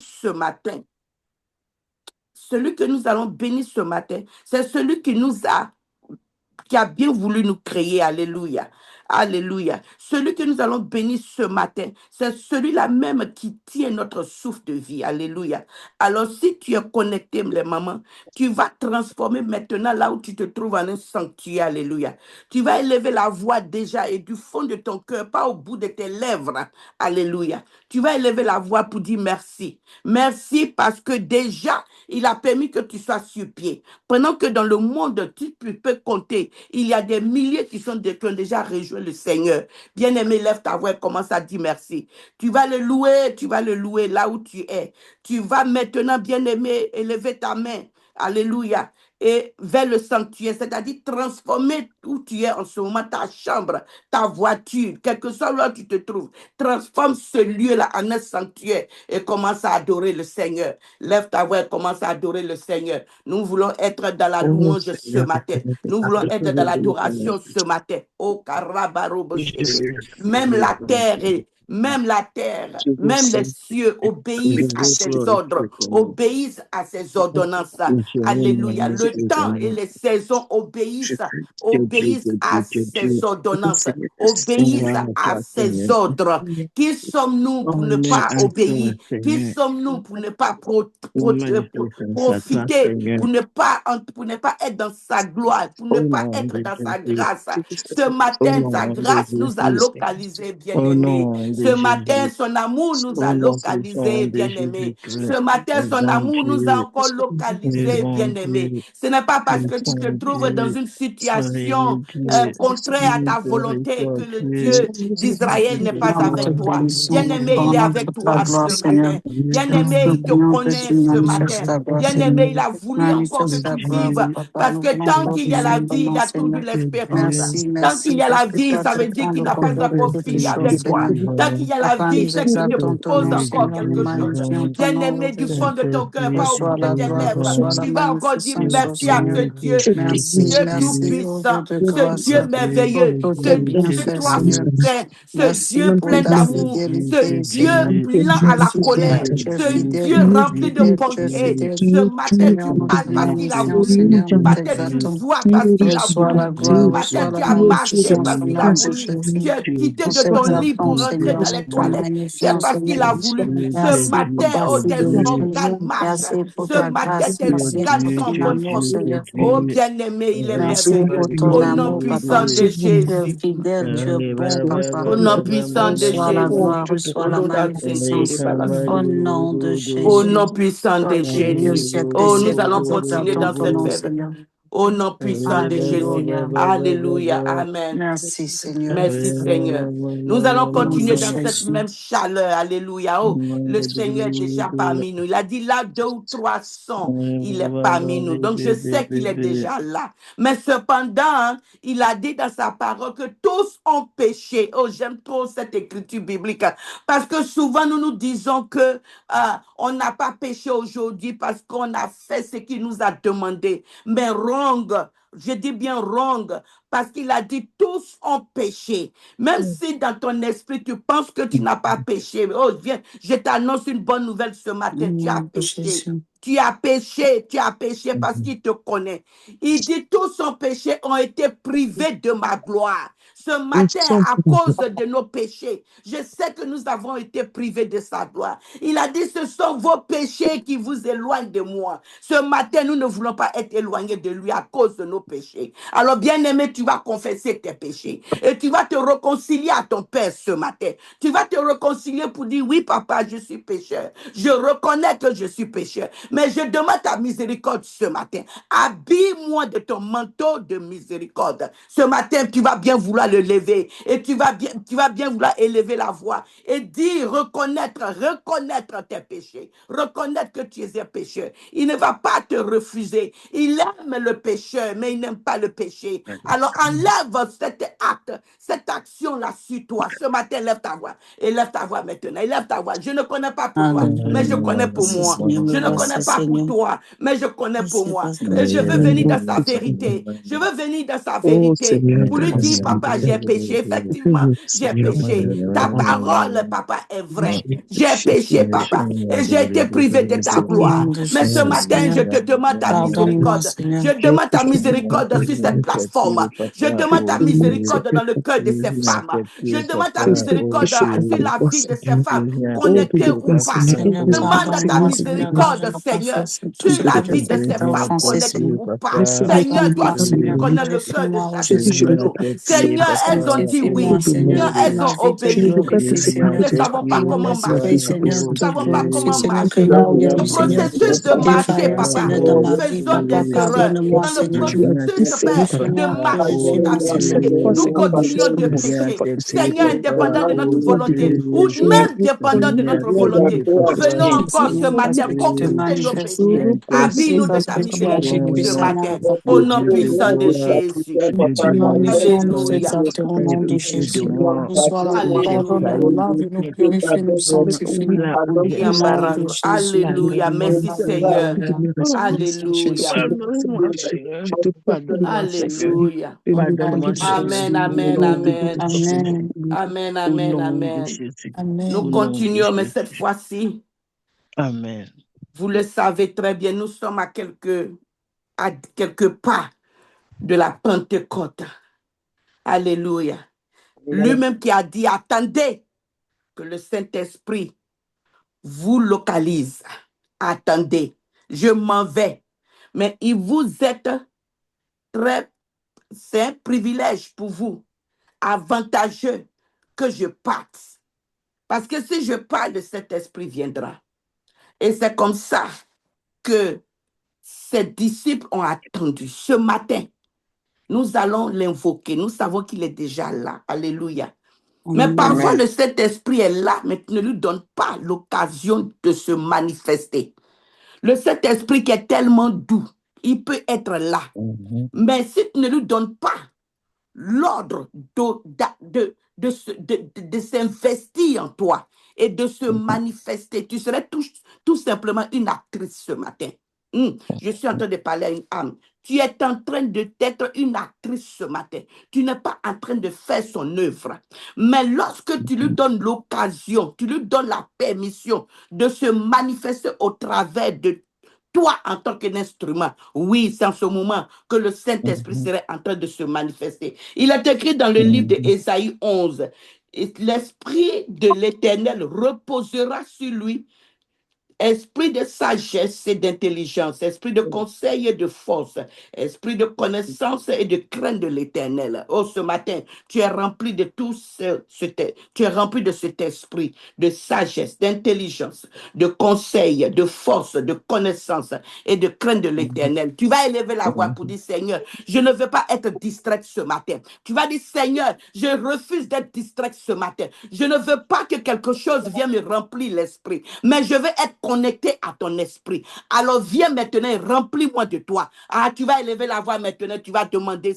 ce matin, celui que nous allons bénir ce matin, c'est celui qui a bien voulu nous créer. Alléluia. Alléluia. Celui que nous allons bénir ce matin, c'est celui-là même qui tient notre souffle de vie. Alléluia. Alors, si tu es connecté, les mamans, tu vas transformer maintenant là où tu te trouves en un sanctuaire. Alléluia. Tu vas élever la voix déjà et du fond de ton cœur, pas au bout de tes lèvres. Alléluia. Tu vas élever la voix pour dire merci. Merci parce que déjà, il a permis que tu sois sur pied. Pendant que dans le monde, tu peux compter, il y a des milliers qui ont déjà rejoint le Seigneur. Bien-aimé, lève ta voix et commence à dire merci. Tu vas le louer là où tu es. Tu vas maintenant, bien-aimé, élever ta main. Alléluia. Et vers le sanctuaire, c'est-à-dire transformer où tu es en ce moment, ta chambre, ta voiture, quel que soit là où tu te trouves. Transforme ce lieu-là en un sanctuaire et commence à adorer le Seigneur. Lève ta voix et commence à adorer le Seigneur. Nous voulons être dans la Oh louange ce Seigneur, matin. Nous voulons être dans l'adoration ce matin. Oh, Karabaroboshede. Même la terre, même les cieux obéissent à ses ordres, obéissent à ses ordonnances. Alléluia. Le temps et les saisons obéissent à ses ordonnances, obéissent à ses ordres. Qui sommes-nous pour ne pas obéir? Qui sommes-nous pour ne pas profiter, pour ne pas être dans sa gloire, pour ne pas être dans sa grâce? Ce matin, sa grâce nous a localisés, bien-aimés. Ce matin, son amour nous a localisés, bien-aimés. Ce matin, son amour nous a encore localisés, bien-aimés. Ce n'est pas parce que tu te trouves dans une situation contraire à ta volonté que le Dieu d'Israël n'est pas Nous te avec toi. bénissons, nous Bien-aimé, il est rendons avec toute la toi gloire, ce Seigneur. matin. Nous Bien-aimé, te il te prions que connaît tu ce manifestes matin. ta gloire, Bien-aimé, Seigneur. il a voulu encore que Manifeste ta tu gloire, vives mon papa. parce Nous que voulons tant qu'il y a glorifier la ton vie, il y nom, a toujours Seigneur. l'espérance. Merci, Tant qu'il merci, y a parce la que tu vie, as ça veut pris dire soin qu'il de n'a pas combler encore toutes fini choses, avec toi. Seigneur. Tant qu'il y a la Papa, vie, nous c'est qu'il te exaltons ton propose nom, encore Seigneur. Nous quelque chose. magnifions ton nom Bien-aimé, du aujourd'hui. fond de ton cœur, pas au bout Reçois de la tes gloire, lèvres, reçois la tu vas encore dire magnificence, oh merci à Seigneur. ce Dieu, Merci, Dieu merci, oh Dieu tout-puissant, de ce grâce, Dieu pour merveilleux, tous tes ce bienfaits, toi Seigneur. saint, ce Merci Dieu pour plein ta d'amour, ce fidélité, Dieu Seigneur. plein Tu à es la fidèle, colère, tu es ce fidèle, Dieu tu es rempli de fidèle, tu es bonté. fidèle. Ce matin, tu Seigneur, nous te parles parce qu'il a magnifions, voulu. Seigneur, Ce nous matin, tu t'exaltons. vois parce qu'il a Reçois voulu. la Ce gloire, matin, reçois tu la as marché magnificence parce au qu'il a nom de voulu. Tu Jésus. es quitté Nous de ton lit t'exaltons, pour entrer Seigneur, dans nous les te toilettes. C'est magnifions, parce qu'il Seigneur. a voulu. Ce Merci pour matin, ta oh, tes fidélité. organes marchent. Merci pour Ce ta matin, grâce. tes Merci organes pour sont en ton bonne amour, santé. Seigneur. Oh, bien-aimé, il est Merci merveilleux. pour ton Au nom amour, puissant papa. de Tu es Jésus. fidèle, tu es bon, papa. Au nom puissant de Reçois la Jésus. gloire, reçois la Oloda sente de magnificence. Au balasite. nom de Au Jésus. nom puissant Toi de qui vis au Jésus. siècle des Oh, nous siècles, allons nous continuer exaltons dans ton cette nom, fête. Seigneur. Au nom puissant de Jésus. Alléluia. Alléluia. Amen. Merci, Seigneur. Merci Seigneur. Nous allons Au nom de continuer dans cette Jésus. même chaleur. Alléluia. Oh, le Seigneur est déjà parmi nous. Il a dit là, 2 ou 300, il est parmi nous. Donc je sais qu'il est déjà là. Mais cependant, hein, il a dit dans sa parole que tous ont péché. Oh, j'aime trop cette écriture biblique. Parce que souvent nous nous disons que on n'a pas péché aujourd'hui parce qu'on a fait ce qu'il nous a demandé. Mais wrong. Je dis bien wrong, parce qu'il a dit tous ont péché. Même si dans ton esprit tu penses que tu n'as pas péché, oh viens, je t'annonce une bonne nouvelle ce Au matin, tu as nom de péché. Jésus. Tu as péché parce qu'il te connaît. Il dit tous ont péché, ont été privés de ma gloire. Ce matin, à cause de nos péchés, je sais que nous avons été privés de sa gloire. Il a dit, ce sont vos péchés qui vous éloignent de moi. Ce matin, nous ne voulons pas être éloignés de lui à cause de nos péchés. Alors, bien-aimé, tu vas confesser tes péchés et tu vas te réconcilier à ton Père ce matin. Tu vas te réconcilier pour dire, oui, papa, je suis pécheur. Je reconnais que je suis pécheur, mais je demande ta miséricorde ce matin. Habille-moi de ton manteau de miséricorde. Ce matin, tu vas bien vouloir le lever et tu vas bien vouloir élever la voix et dire, reconnaître tes péchés, reconnaître que tu es un pécheur. Il ne va pas te refuser. Il aime le pécheur, mais il n'aime pas le péché. Alors enlève cet acte, cette action-là sur toi. Ce matin, lève ta voix. Et lève ta voix maintenant. Et lève ta voix. Je ne connais pas pour toi, mais je connais pour Merci moi. Seigneur, Je me ne connais voici pas pour Seigneur. toi, mais je connais pour Merci moi. parce que Et tu je es veux là. venir dans sa vérité. Je veux venir dans sa vérité pour lui dire, papa, j'ai péché. Effectivement, j'ai péché. Ta parole, papa, est vraie. J'ai péché, papa. Et j'ai été privé de ta Au nom gloire. de Mais ce Jésus matin, Seigneur, je te demande ta pardonne-moi miséricorde. Seigneur. Je demande ta miséricorde sur cette plateforme. Je demande ta miséricorde dans le cœur de ces femmes. Je demande ta miséricorde sur la vie de ces femmes, connectées ou pas. Seigneur, Demande ta pardonne-moi Seigneur, là où je miséricorde, n'ai pas fait Seigneur, tout sur ce que la j'ai vie de fait, ces t'as femmes, offensé connectées Seigneur. ou pas. Seigneur, toi Pardonne-moi seul tu Seigneur. connais le cœur de Purifie-moi au chacune Jésus. d'entre nous. Seigneur, elles ont dit Sanctifie-moi oui. Seigneur. Seigneur, elles Ma ont vie te obéi. glorifie Nous Seigneur. ne savons pas Mon comment esprit marcher. Seigneur Nous ne te savons pas glorifie comment Seigneur. Que marcher. là où il y a Le eu Seigneur processus de marcher, défaillance papa, Seigneur dans ma vie, faisons papa des erreurs. pardonne-moi Dans le Seigneur. processus, Père, de Purifie-moi, marcher dans purifie-moi ta Seigneur. vérité, nous Au nom de continuons de Jésus-Christ. pécher. Seigneur, indépendant de notre volonté, ou même dépendant de notre volonté, nous venons encore ce Seigneur, parce matin que tu te confesser nos manifestes, péchés. Seigneur. C'est Habille-nous de parce ta que tu agis miséricorde ce puissamment, matin, papa. au nom puissant de Jésus. Continuons, nous sommes nous Alléluia. exalter au nom de Jésus. Nous sois là pour Alléluia. pardonner-nous, lave-nous, purifie-nous, sanctifie-nous. Au nom de Yamarando. Jésus. Alléluia. Merci Seigneur. Alléluia. Merci Alléluia. Jésus. Alléluia. Au nom de Jésus. Amen, amen, amen. Amen. Amen, amen, amen. Nous Amen. continuons, mais cette fois-ci, Amen. vous le savez très bien, nous sommes à quelques pas de la Pentecôte. Alléluia. Lui-même qui a dit, attendez que le Saint-Esprit vous localise. Attendez, je m'en vais. Mais il vous êtes c'est un privilège pour vous, avantageux que je parte. Parce que si je pars, le Saint-Esprit viendra. Et c'est comme ça que ses disciples ont attendu. Ce matin, nous allons l'invoquer. Nous savons qu'il est déjà là. Alléluia. Mais parfois, le Saint-Esprit est là, mais tu ne lui donnes pas l'occasion de se manifester. Le Saint-Esprit qui est tellement doux, il peut être là. Mais si tu ne lui donnes pas l'ordre de s'investir en toi et de se manifester, tu serais tout simplement une actrice ce matin. Je suis en train de parler à une âme. Tu es en train d'être une actrice ce matin. Tu n'es pas en train de faire son œuvre. Mais lorsque tu lui donnes l'occasion, tu lui donnes la permission de se manifester au travers de toi en tant qu'instrument, oui, c'est en ce moment que le Saint-Esprit serait en train de se manifester. Il est écrit dans le livre d'Ésaïe 11, l'Esprit de l'Éternel reposera sur lui, esprit de sagesse et d'intelligence, esprit de conseil et de force, esprit de connaissance et de crainte de l'Éternel. Oh, ce matin, tu es rempli de tu es rempli de cet esprit de sagesse, d'intelligence, de conseil, de force, de connaissance et de crainte de l'Éternel. Tu vas élever la voix pour dire, Seigneur, je ne veux pas être distrait ce matin. Tu vas dire, Seigneur, je refuse d'être distrait ce matin. Je ne veux pas que quelque chose vienne me remplir l'esprit, mais je veux être connecté à ton esprit. Alors viens maintenant et remplis-moi de toi. Ah, tu vas élever la voix maintenant, tu vas demander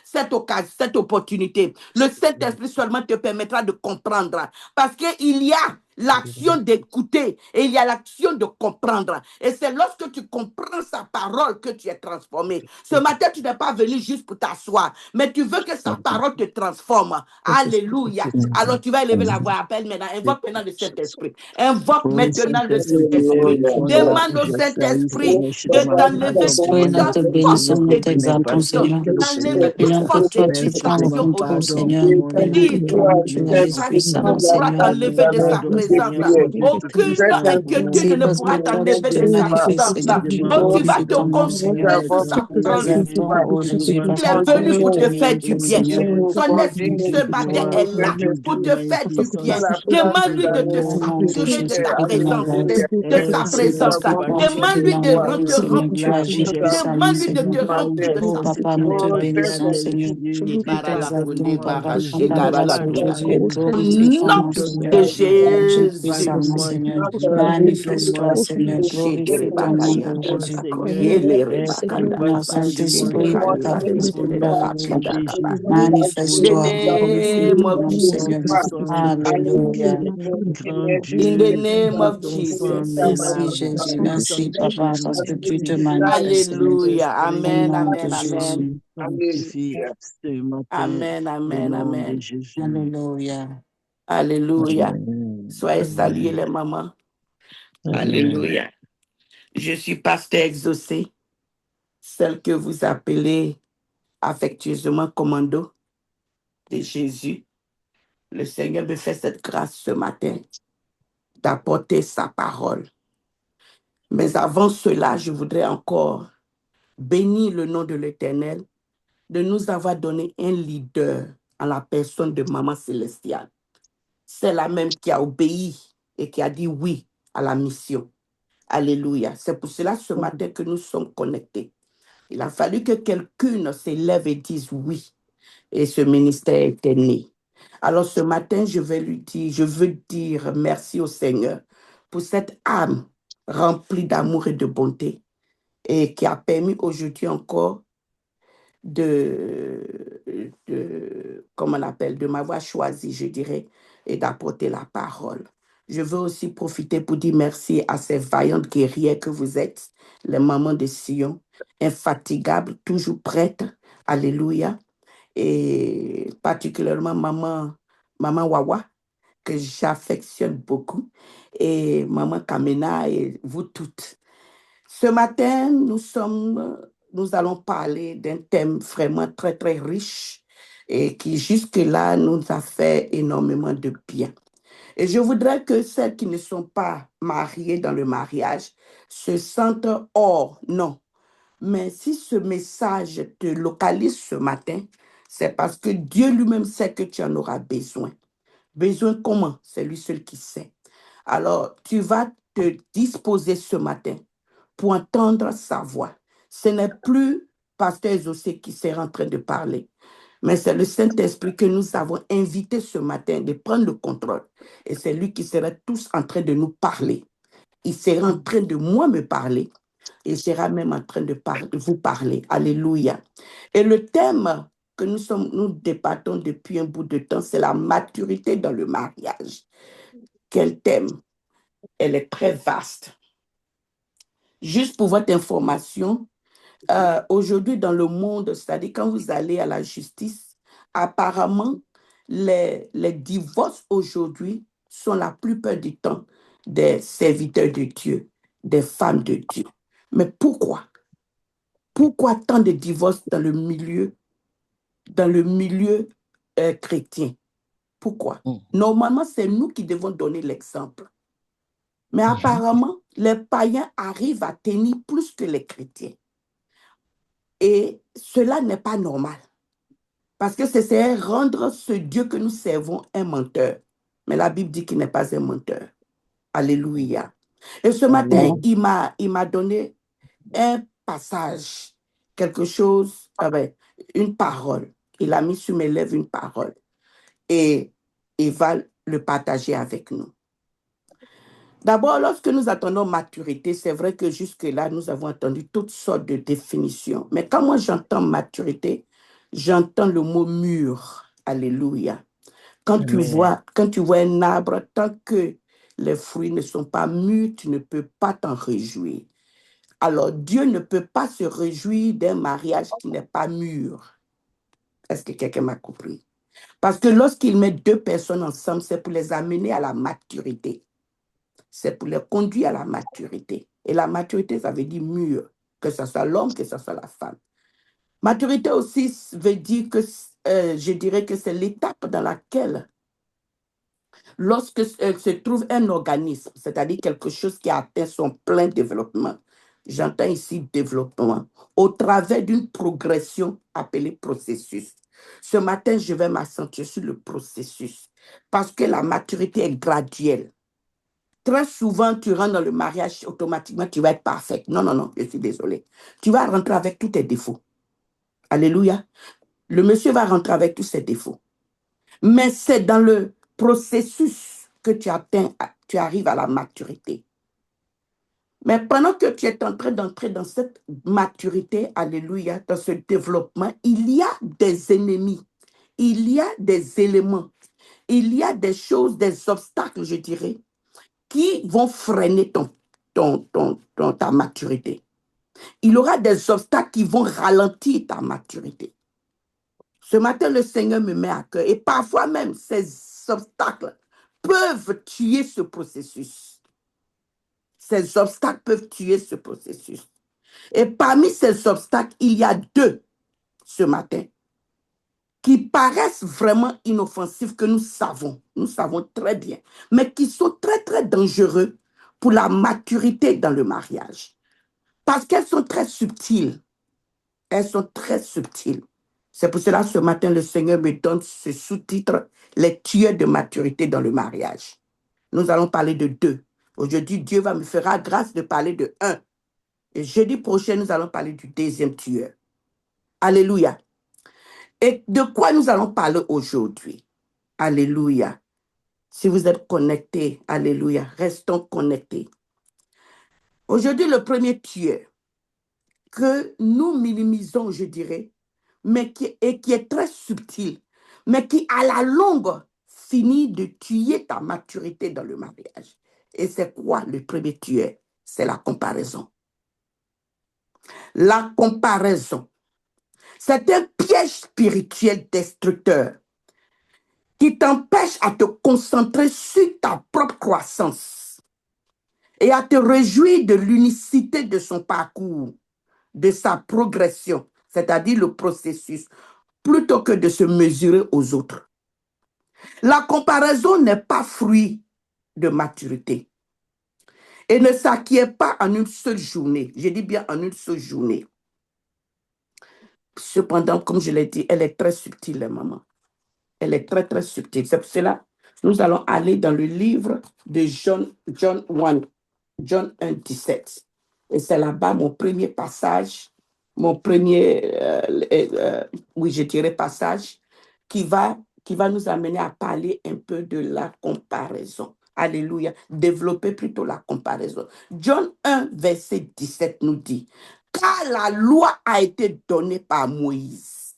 cette occasion, cette opportunité. Le Saint-Esprit seulement te permettra de comprendre. Parce qu'il y a l'action d'écouter et il y a l'action de comprendre. Et c'est lorsque tu comprends sa parole que tu es transformé. Ce matin, tu n'es pas venu juste pour t'asseoir, mais tu veux que sa parole te transforme. Alléluia. Alors tu vas élever la voix, appelle maintenant, invoque maintenant le Saint-Esprit. Invoque maintenant le Saint-Esprit. Demande au Saint-Esprit de t'enlever Esprit, nous te toute force bénissons, nous de t'exaltons, distraction, Seigneur. d'enlever toute Ayant que force de toi, tu prends le distraction au contrôle, nom Seigneur. de Ayant que Jésus. toi, tu agis Rien ne puissamment, pourra Seigneur. t'enlever de sa présence. Aucune inquiétude C'est ne parce que pourra toi, tu t'enlever te de sa manifestes, présence. Seigneur. Tu Oh, tu vas glorifies te ton nom, Seigneur. concentrer sur sa Nous parole. t'exaltons, oh Jésus, Il parce que est tu es venu pour notre te faire du mérite, bien. Seigneur. Son esprit ce matin est là pour te faire du bien. Demande-lui de te Au nom de saturer de ta Jésus-Christ de présence, Nazareth. de sa C'est présence. parce que toi, tu te Demande-lui de manifestes, te Seigneur. Tu remplir. agis puissamment, Demande-lui de Seigneur. te remplir de Oh, sa papa, nous te bénissons, Seigneur. Nous t'exaltons, papa. Papa, grâce au Jésus, au glorifie ton nom, nom de Seigneur. agis Jésus. puissamment, Accompagne-moi, Seigneur. Jésus. Manifeste-toi, Aide-moi, Seigneur. Jésus. Glorifie ton nom, Sheterebakaya. Père Aide-moi, Jésus. Seigneur. Seigneur, Yelerebakandaya. Saint-Esprit, Accompagne-moi, parle Jésus. à nous. Jésus, Shiterebakandakaba. au In the Manifeste-toi. nom de Glorifie name ton of nom, Jésus, Seigneur. Jesus. puissant Alléluia. Dieu. Grand In the Dieu, name of tout-puissant Jesus. Merci, Messie, Jésus. Merci, sanctifie, Papa, parce que tu te manifeste, manifestes, Seigneur. Alléluia. Au Amen, Saint-Esprit, nom de amen, amen. Jésus. sanctifie ce matin, Amen, au amen, nom de amen. Jésus. Alléluia. Alléluia. Amen. Soyez salués Amen. les mamans. Amen. Alléluia. Je suis pasteur exaucé, celle que vous appelez affectueusement commando de Jésus. Le Seigneur me fait cette grâce ce matin d'apporter sa parole. Mais avant cela, je voudrais encore bénir le nom de l'Éternel de nous avoir donné un leader en la personne de Maman Célestiale. C'est la même qui a obéi et qui a dit oui à la mission. Alléluia. C'est pour cela ce matin que nous sommes connectés. Il a fallu que quelqu'un s'élève et dise oui. Et ce ministère était né. Alors ce matin, je veux dire merci au Seigneur pour cette âme remplie d'amour et de bonté et qui a permis aujourd'hui encore comme on appelle, de m'avoir choisi, je dirais, et d'apporter la parole. Je veux aussi profiter pour dire merci à ces vaillantes guerrières que vous êtes, les mamans de Sion, infatigables, toujours prêtes. Alléluia. Et particulièrement maman Wawa, que j'affectionne beaucoup, et maman Kamena et vous toutes. Ce matin, nous allons parler d'un thème vraiment très, très riche et qui jusque-là nous a fait énormément de bien. Et je voudrais que celles qui ne sont pas mariées dans le mariage se sentent hors, non. Mais si ce message te localise ce matin, c'est parce que Dieu lui-même sait que tu en auras besoin. Besoin comment? C'est lui seul qui sait. Alors, tu vas te disposer ce matin pour entendre sa voix. Ce n'est plus Pasteur Exaucé qui sera en train de parler, mais c'est le Saint-Esprit que nous avons invité ce matin de prendre le contrôle. Et c'est lui qui sera tous en train de nous parler. Il sera en train de moi me parler et il sera même en train de vous parler. Alléluia. Et le thème que nous débattons depuis un bout de temps, c'est la maturité dans le mariage. Quel thème? Elle est très vaste. Juste pour votre information, aujourd'hui dans le monde, c'est-à-dire quand vous allez à la justice, apparemment, les divorces aujourd'hui sont la plupart du temps des serviteurs de Dieu, des femmes de Dieu. Mais pourquoi? Pourquoi tant de divorces dans le milieu chrétien? Pourquoi? Normalement, c'est nous qui devons donner l'exemple. Mais apparemment, les païens arrivent à tenir plus que les chrétiens. Et cela n'est pas normal. Parce que c'est rendre ce Dieu que nous servons un menteur. Mais la Bible dit qu'il n'est pas un menteur. Alléluia. Et ce matin, il m'a donné un passage, quelque chose, une parole. Il a mis sur mes lèvres une parole. Et il va le partager avec nous. D'abord, lorsque nous attendons maturité, c'est vrai que jusque-là, nous avons entendu toutes sortes de définitions. Mais quand moi j'entends maturité, j'entends le mot mûr. Alléluia. Quand tu vois un arbre, tant que les fruits ne sont pas mûrs, tu ne peux pas t'en réjouir. Alors, Dieu ne peut pas se réjouir d'un mariage qui n'est pas mûr. Est-ce que quelqu'un m'a compris? Parce que lorsqu'il met deux personnes ensemble, c'est pour les amener à la maturité. C'est pour les conduire à la maturité. Et la maturité, ça veut dire mûr, que ce soit l'homme, que ce soit la femme. Maturité aussi veut dire que, je dirais que c'est l'étape dans laquelle, lorsque se trouve un organisme, c'est-à-dire quelque chose qui a atteint son plein développement, j'entends ici développement, au travers d'une progression appelée processus. Ce matin, je vais m'accentuer sur le processus, parce que la maturité est graduelle. Très souvent, tu rentres dans le mariage, automatiquement, tu vas être parfaite. Non, non, non, je suis désolée. Tu vas rentrer avec tous tes défauts. Alléluia. Le monsieur va rentrer avec tous ses défauts. Mais c'est dans le processus que tu arrives à la maturité. Mais pendant que tu es en train d'entrer dans cette maturité, alléluia, dans ce développement, il y a des ennemis, il y a des éléments, il y a des choses, des obstacles, je dirais, qui vont freiner ta maturité. Il y aura des obstacles qui vont ralentir ta maturité. Ce matin, le Seigneur me met à cœur. Et parfois même, ces obstacles peuvent tuer ce processus. Ces obstacles peuvent tuer ce processus. Et parmi ces obstacles, il y a deux ce matin qui paraissent vraiment inoffensifs, que nous savons très bien, mais qui sont très, très dangereux pour la maturité dans le mariage. Parce qu'elles sont très subtiles. Elles sont très subtiles. C'est pour cela, ce matin, le Seigneur me donne ce sous-titre, les tueurs de maturité dans le mariage. Nous allons parler de deux. Aujourd'hui, Dieu me fera grâce de parler de un. Et jeudi prochain, nous allons parler du deuxième tueur. Alléluia. Et de quoi nous allons parler aujourd'hui? Alléluia. Si vous êtes connectés, alléluia, restons connectés. Aujourd'hui, le premier tueur que nous minimisons, je dirais, mais qui est très subtil, mais qui, à la longue, finit de tuer ta maturité dans le mariage. Et c'est quoi le premier tueur? C'est la comparaison. La comparaison. C'est un piège spirituel destructeur qui t'empêche à te concentrer sur ta propre croissance et à te réjouir de l'unicité de son parcours, de sa progression, c'est-à-dire le processus, plutôt que de se mesurer aux autres. La comparaison n'est pas fruit de maturité et ne s'acquiert pas en une seule journée. Je dis bien en une seule journée. Cependant, comme je l'ai dit, elle est très subtile, maman. Elle est très, très subtile. C'est pour cela que nous allons aller dans le livre de John 1, 17. Et c'est là-bas mon premier passage, mon premier, oui, je dirais passage, qui va nous amener à parler un peu de la comparaison. Alléluia. Développer plutôt la comparaison. John 1, verset 17 nous dit, « Car la loi a été donnée par Moïse.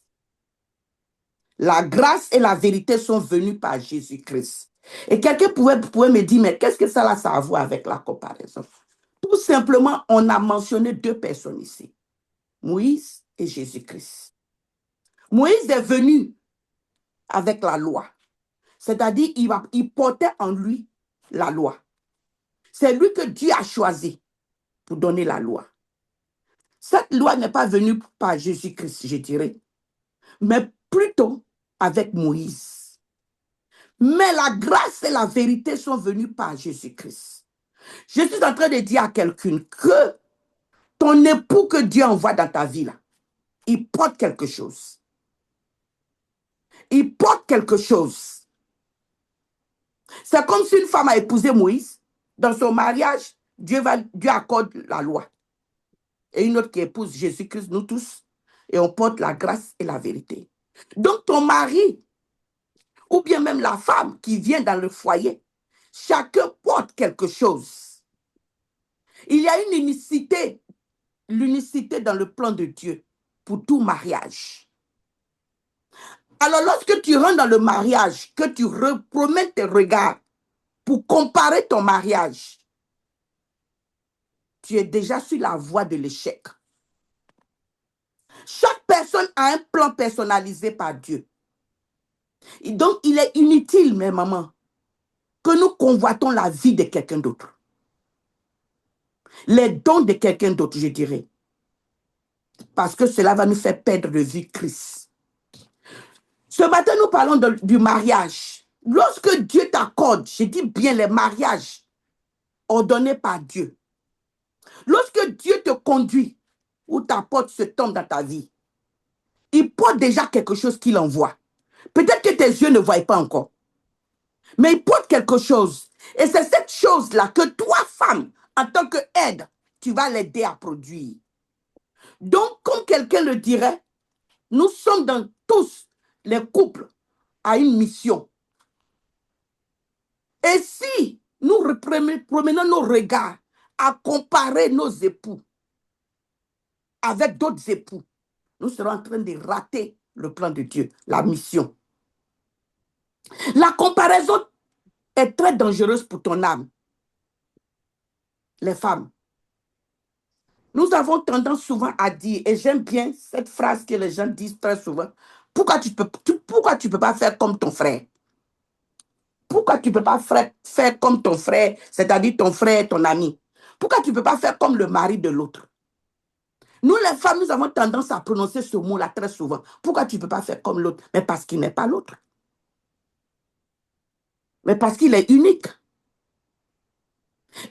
La grâce et la vérité sont venues par Jésus-Christ. » Et quelqu'un pouvait me dire, mais qu'est-ce que ça a à voir avec la comparaison? Tout simplement, on a mentionné deux personnes ici, Moïse et Jésus-Christ. Moïse est venu avec la loi, c'est-à-dire il portait en lui la loi. C'est lui que Dieu a choisi pour donner la loi. Cette loi n'est pas venue par Jésus-Christ, je dirais, mais plutôt avec Moïse. Mais la grâce et la vérité sont venues par Jésus-Christ. Je suis en train de dire à quelqu'un que ton époux que Dieu envoie dans ta vie, là, il porte quelque chose. Il porte quelque chose. C'est comme si une femme a épousé Moïse. Dans son mariage, Dieu accorde la loi. Et une autre qui épouse Jésus-Christ, nous tous, et on porte la grâce et la vérité. Donc ton mari, ou bien même la femme qui vient dans le foyer, chacun porte quelque chose. Il y a une unicité, l'unicité dans le plan de Dieu pour tout mariage. Alors lorsque tu rentres dans le mariage, que tu promènes tes regards pour comparer ton mariage, tu es déjà sur la voie de l'échec. Chaque personne a un plan personnalisé par Dieu. Et donc, il est inutile, mes mamans, que nous convoitons la vie de quelqu'un d'autre. Les dons de quelqu'un d'autre, je dirais. Parce que cela va nous faire perdre de vue Christ. Ce matin, nous parlons du mariage. Lorsque Dieu t'accorde, je dis bien les mariages ordonnés par Dieu. Lorsque Dieu te conduit ou t'apporte ce temps dans ta vie, il porte déjà quelque chose qu'il envoie. Peut-être que tes yeux ne voient pas encore. Mais il porte quelque chose. Et c'est cette chose-là que toi, femme, en tant qu'aide, tu vas l'aider à produire. Donc, comme quelqu'un le dirait, nous sommes dans tous les couples à une mission. Et si nous promenons nos regards à comparer nos époux avec d'autres époux, nous serons en train de rater le plan de Dieu, la mission. La comparaison est très dangereuse pour ton âme. Les femmes. Nous avons tendance souvent à dire, et j'aime bien cette phrase que les gens disent très souvent, pourquoi tu peux pas faire comme ton frère? Pourquoi tu ne peux pas faire comme ton frère, c'est-à-dire ton frère, ton ami? Pourquoi tu ne peux pas faire comme le mari de l'autre? Nous, les femmes, nous avons tendance à prononcer ce mot-là très souvent. Pourquoi tu ne peux pas faire comme l'autre? Mais parce qu'il n'est pas l'autre. Mais parce qu'il est unique.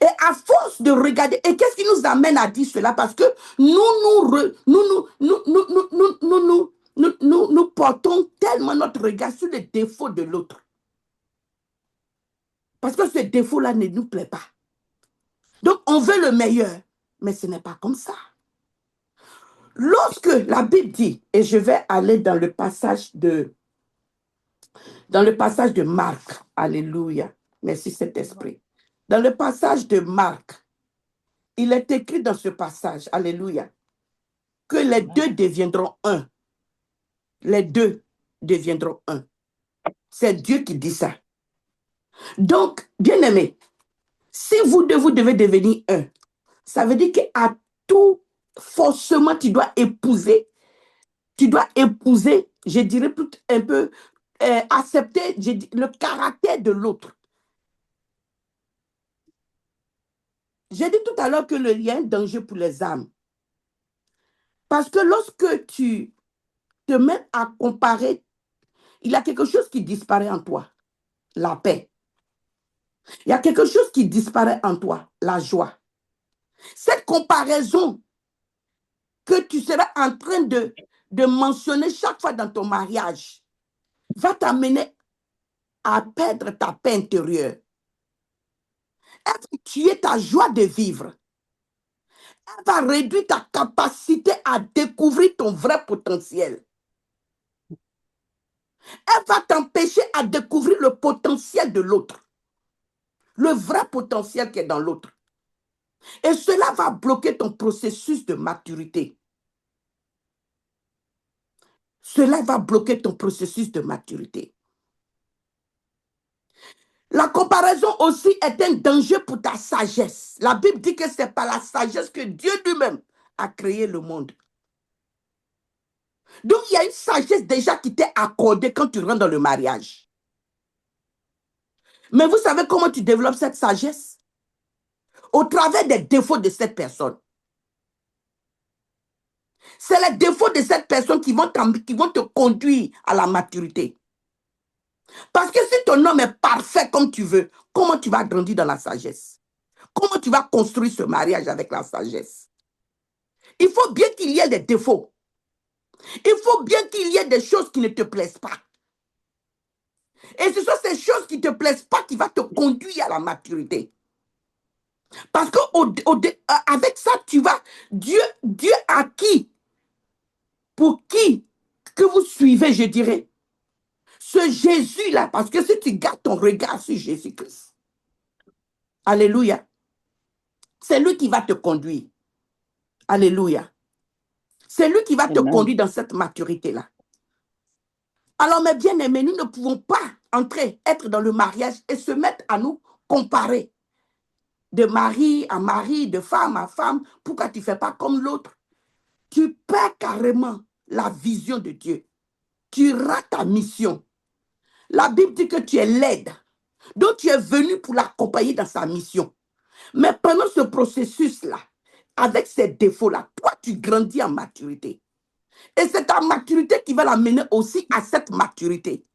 Et à force de regarder, et qu'est-ce qui nous amène à dire cela? Parce que nous portons tellement notre regard sur les défauts de l'autre. Parce que ce défaut-là ne nous plaît pas. Donc, on veut le meilleur, mais ce n'est pas comme ça. Lorsque la Bible dit, et je vais aller dans le passage de Marc, alléluia, merci Saint-Esprit. Dans le passage de Marc, il est écrit dans ce passage, alléluia, que les deux deviendront un. Les deux deviendront un. C'est Dieu qui dit ça. Donc, bien-aimé, si vous devez devenir un, ça veut dire qu'à tout forcément, tu dois épouser, je dirais un peu, accepter le caractère de l'autre. J'ai dit tout à l'heure que il y a un danger pour les âmes. Parce que lorsque tu te mets à comparer, il y a quelque chose qui disparaît en toi, la paix. Il y a quelque chose qui disparaît en toi, la joie. Cette comparaison que tu seras en train de mentionner chaque fois dans ton mariage va t'amener à perdre ta paix intérieure. Elle va tuer ta joie de vivre. Elle va réduire ta capacité à découvrir ton vrai potentiel. Elle va t'empêcher à découvrir le potentiel de l'autre. Le vrai potentiel qui est dans l'autre. Et cela va bloquer ton processus de maturité. Cela va bloquer ton processus de maturité. La comparaison aussi est un danger pour ta sagesse. La Bible dit que c'est par la sagesse que Dieu lui-même a créé le monde. Donc, il y a une sagesse déjà qui t'est accordée quand tu rentres dans le mariage. Mais vous savez comment tu développes cette sagesse? Au travers des défauts de cette personne. C'est les défauts de cette personne qui vont te conduire à la maturité. Parce que si ton homme est parfait comme tu veux, comment tu vas grandir dans la sagesse? Comment tu vas construire ce mariage avec la sagesse? Il faut bien qu'il y ait des défauts. Il faut bien qu'il y ait des choses qui ne te plaisent pas. Et ce sont ces choses qui ne te plaisent pas qui vont te conduire à la maturité. Parce qu'avec ça, tu vas... Dieu a qui? Pour qui que vous suivez, je dirais? Ce Jésus-là, parce que si tu gardes ton regard sur Jésus-Christ, alléluia, c'est lui qui va te conduire. Alléluia. C'est lui qui va te conduire dans cette maturité-là. Alors, mes bien-aimés, nous ne pouvons pas être dans le mariage et se mettre à nous comparer de mari à mari, de femme à femme. Pourquoi tu ne fais pas comme l'autre? Tu perds carrément la vision de Dieu. Tu rates ta mission. La Bible dit que tu es l'aide. Donc, tu es venu pour l'accompagner dans sa mission. Mais pendant ce processus-là, avec ces défauts-là, toi, tu grandis en maturité. Et c'est ta maturité qui va l'amener aussi à cette maturité.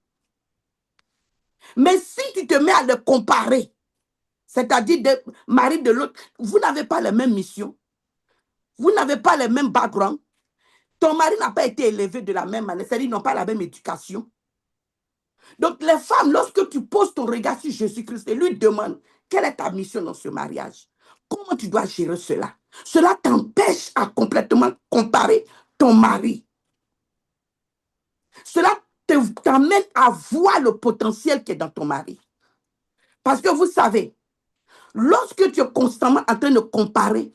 Mais si tu te mets à le comparer, c'est-à-dire de mari de l'autre, vous n'avez pas la même mission. Vous n'avez pas le même background. Ton mari n'a pas été élevé de la même manière, c'est-à-dire qu'ils n'ont pas la même éducation. Donc, les femmes, lorsque tu poses ton regard sur Jésus-Christ et lui demandes quelle est ta mission dans ce mariage, comment tu dois gérer cela? Cela t'empêche à complètement comparer ton mari. Cela t'amène à voir le potentiel qui est dans ton mari. Parce que vous savez, lorsque tu es constamment en train de comparer,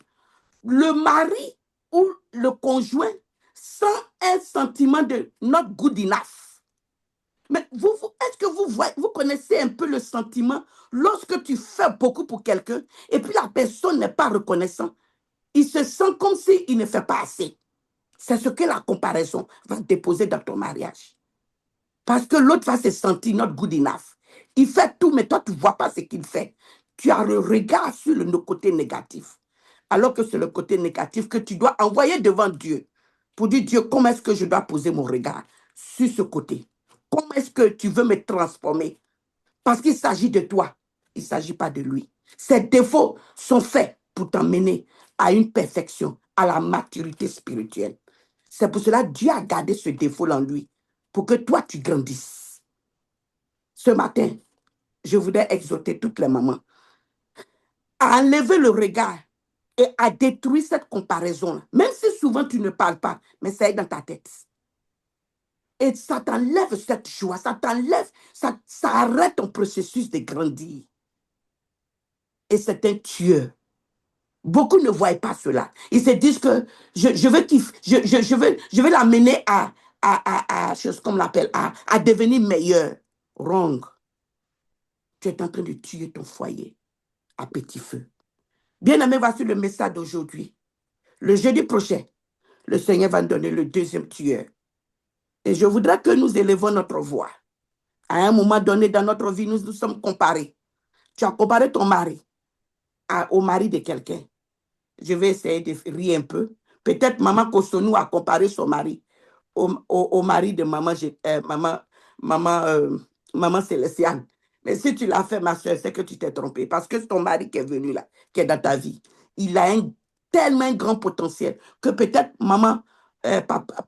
le mari ou le conjoint sent un sentiment de not good enough. Mais est-ce que vous connaissez un peu le sentiment lorsque tu fais beaucoup pour quelqu'un et puis la personne n'est pas reconnaissante? Il se sent comme s'il ne fait pas assez. C'est ce que la comparaison va déposer dans ton mariage. Parce que l'autre va se sentir not good enough. Il fait tout, mais toi, tu ne vois pas ce qu'il fait. Tu as le regard sur le côté négatif. Alors que c'est le côté négatif que tu dois envoyer devant Dieu. Pour dire, Dieu, comment est-ce que je dois poser mon regard sur ce côté? Comment est-ce que tu veux me transformer? Parce qu'il s'agit de toi. Il ne s'agit pas de lui. Ces défauts sont faits pour t'emmener à une perfection, à la maturité spirituelle. C'est pour cela que Dieu a gardé ce défaut en lui, pour que toi, tu grandisses. Ce matin, je voudrais exhorter toutes les mamans à enlever le regard et à détruire cette comparaison-là. Même si souvent tu ne parles pas, mais ça est dans ta tête. Et ça t'enlève cette joie, ça t'enlève, ça arrête ton processus de grandir. Et c'est un tueur. Beaucoup ne voient pas cela. Ils se disent que je vais l'amener à comme on l'appelle, à devenir meilleur. Wrong. Tu es en train de tuer ton foyer à petit feu. Bien-aimé, voici le message d'aujourd'hui. Le jeudi prochain, le Seigneur va nous donner le deuxième tueur. Et je voudrais que nous élevons notre voix. À un moment donné dans notre vie, nous nous sommes comparés. Tu as comparé ton mari au mari de quelqu'un. Je vais essayer de rire un peu. Peut-être maman Kosonou a comparé son mari au mari de maman Célestiane. Mais si tu l'as fait, ma soeur, c'est que tu t'es trompée. Parce que c'est ton mari qui est venu là, qui est dans ta vie. Il a tellement grand potentiel que peut-être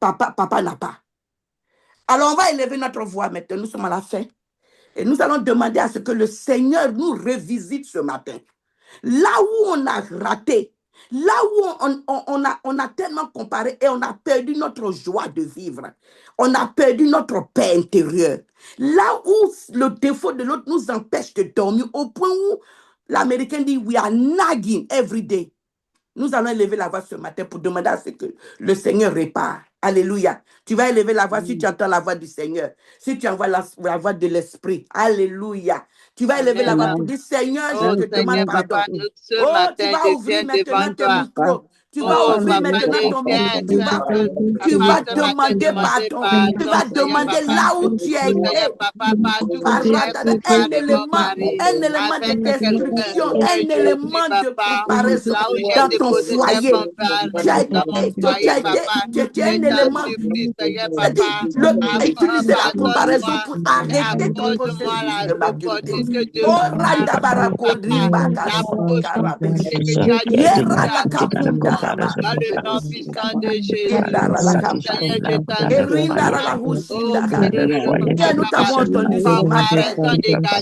papa n'a pas. Alors, on va élever notre voix maintenant. Nous sommes à la fin. Et nous allons demander à ce que le Seigneur nous revisite ce matin. Là où on a raté, là où on a tellement comparé et on a perdu notre joie de vivre. On a perdu notre paix intérieure. Là où le défaut de l'autre nous empêche de dormir, au point où l'Américain dit « we are nagging every day ». Nous allons élever la voix ce matin pour demander à ce que le Seigneur répare. Alléluia. Tu vas élever la voix si tu entends la voix du Seigneur. Si tu envoies la voix de l'Esprit. Alléluia. Tu vas élever la voix pour dire, Seigneur, je te demande pardon. Oh, tu vas ouvrir maintenant tes micros. Tu vas ouvrir maintenant ton micro. Tu vas demander pardon. Tu vas demander là où tu as été. Un élément de destruction, un élément de comparaison dans ton foyer. Tu es un élément. C'est-à-dire, utiliser la comparaison pour arrêter ton processus de maturité. Oh, Randa Barakodri Bakasi Karabesh. Yera la Kapunda nous t'avons entendu ce matin.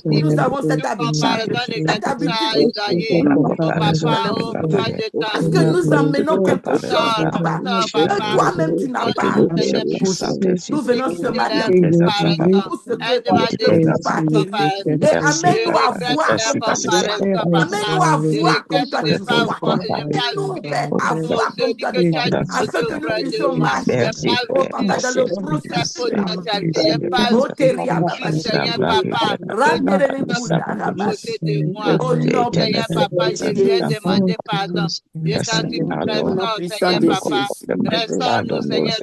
Nous avons cette habitude. Parce que nous emmenons quelque chose là-bas. Toi-même, tu n'as pas. Nous venons ce matin pour ce que et amène-nous à voir comme toi tu vois. Amène-nous à voir comme toi tu vois. Amène-nous à voir comme toi tu vois. Afin que nous puissions marcher. Oh papa, dans le processus. Oh Teria Babashi. Randere Bouddha Rabashi. Oh non, puissant de Jésus. Restaure-nous, Seigneur,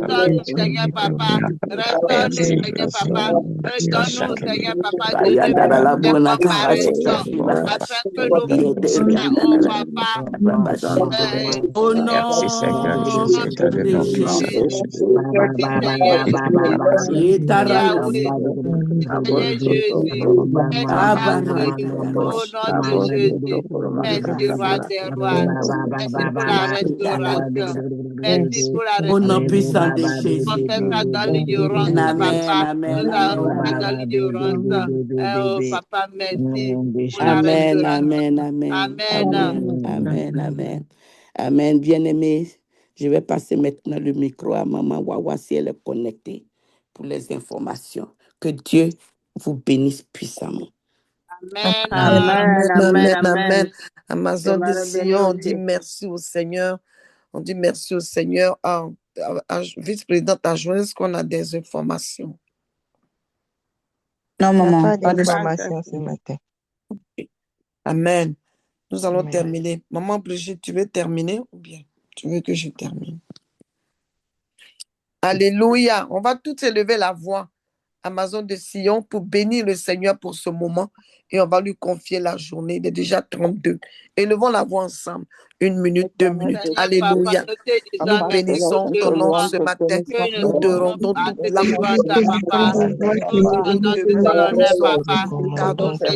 restaure-nous, Seigneur, papa. Restaure-nous, Seigneur, papa. Redonne-nous, Seigneur, papa, de comparaison, afin que nous puissions, papa. Au nom de Jésus. Seigneur Jésus, au nom de Jésus, merci, roi des rois, merci pour la restauration, merci pour la Au nom puissant de restauration. Jésus. On fait ça dans l'ignorance, papa. Nous avons fait dans l'ignorance. Oh, papa, merci pour la restauration. Amen. Amen. Bien-aimé, je vais passer maintenant le micro à maman Wawa si elle est connectée pour les informations. Que Dieu vous bénisse puissamment. Amen. Amen, amen, amen. Amazon de Sion, on dit merci au Seigneur. On dit merci au Seigneur. Vice-présidente, est-ce qu'on a des informations? Non, maman, pas d'informations ce matin. Amen. Nous allons terminer. Maman Brigitte, tu veux terminer ou bien tu veux que je termine? Alléluia. On va tous élever la voix. Amazon de Sion pour bénir le Seigneur pour ce moment et on va lui confier la journée. Il est déjà 32. Élevons la voix ensemble. 1 minute, 2 minutes. Alléluia. Nous bénissons ton nom ce matin. Nous te rendons toute la gloire. Nous te bénissons. Car nous te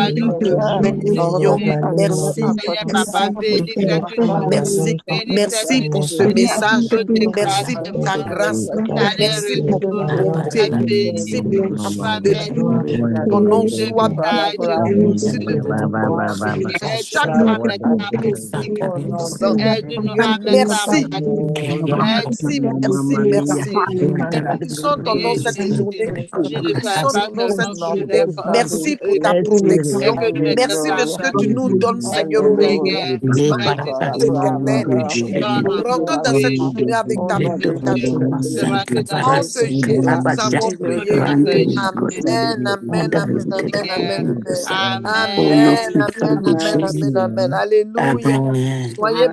bénissons. Merci. Merci. Merci pour ce message. Merci pour ta grâce. Merci pour ton bonté. Merci pour ton nom soit chaque merci. Bénissons ton nom cette journée. Merci pour ta protection. Merci de ce que tu nous donnes, Seigneur. Rentrons dans cette journée avec ta bénédiction. En ce Jésus, nous avons prié. Amen, amen, amen, amen, amen, amen, amen, amen, amen, amen. Alléluia. Soyez